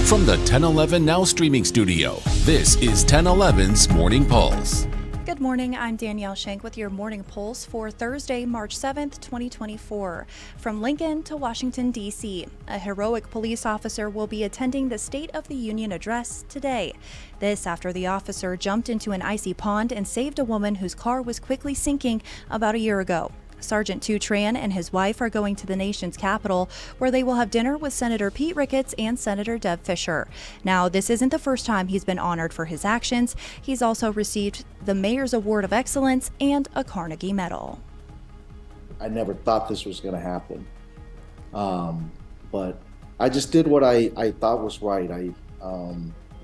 From the 1011 Now streaming studio, this is 1011's Morning Pulse. Good morning, I'm Danielle Schenk with your Morning Pulse for Thursday, March 7th, 2024. From Lincoln to Washington, D.C., a heroic police officer will be attending the State of the Union address today. This after the officer jumped into an icy pond and saved a woman whose car was quickly sinking about a year ago. Sergeant Tu Tran and his wife are going to the nation's capital, where they will have dinner with Senator Pete Ricketts and Senator Deb Fischer. Now, this isn't the first time he's been honored for his actions. He's also received the Mayor's Award of Excellence and a Carnegie Medal. I never thought this was going to happen, but I just did what I thought was right. I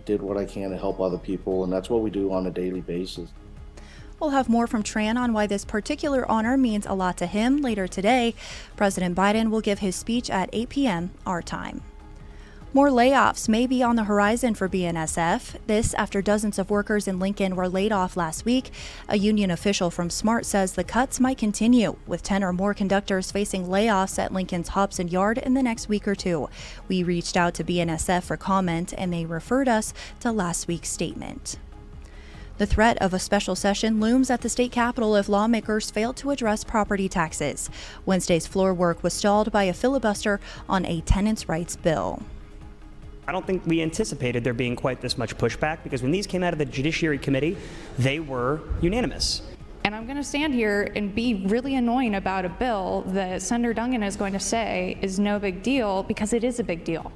did what I can to help other people, and that's what we do on a daily basis. We'll have more from Tran on why this particular honor means a lot to him later today. President Biden will give his speech at 8 p.m. our time. More layoffs may be on the horizon for BNSF. This after dozens of workers in Lincoln were laid off last week. A union official from SMART says the cuts might continue, with 10 or more conductors facing layoffs at Lincoln's Hobson Yard in the next week or two. We reached out to BNSF for comment, and they referred us to last week's statement. The threat of a special session looms at the state capitol if lawmakers fail to address property taxes. Wednesday's floor work was stalled by a filibuster on a tenants' rights bill. I don't think we anticipated there being quite this much pushback, because when these came out of the Judiciary Committee, they were unanimous. And I'm going to stand here and be really annoying about a bill that Senator Dungan is going to say is no big deal, because it is a big deal.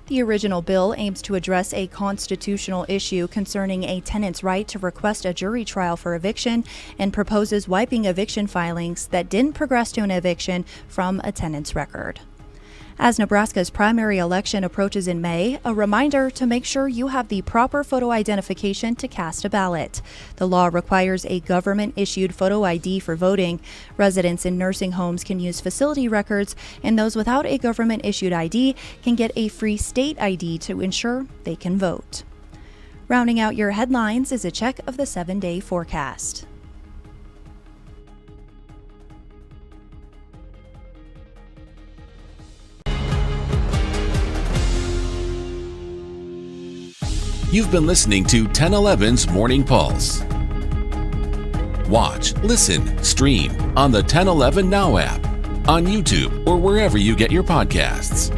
The original bill aims to address a constitutional issue concerning a tenant's right to request a jury trial for eviction and proposes wiping eviction filings that didn't progress to an eviction from a tenant's record. As Nebraska's primary election approaches in May, a reminder to make sure you have the proper photo identification to cast a ballot. The law requires a government-issued photo ID for voting. Residents in nursing homes can use facility records, and those without a government-issued ID can get a free state ID to ensure they can vote. Rounding out your headlines is a check of the 7-day forecast. You've been listening to 1011's Morning Pulse. Watch, listen, stream on the 1011 Now app, on YouTube, or wherever you get your podcasts.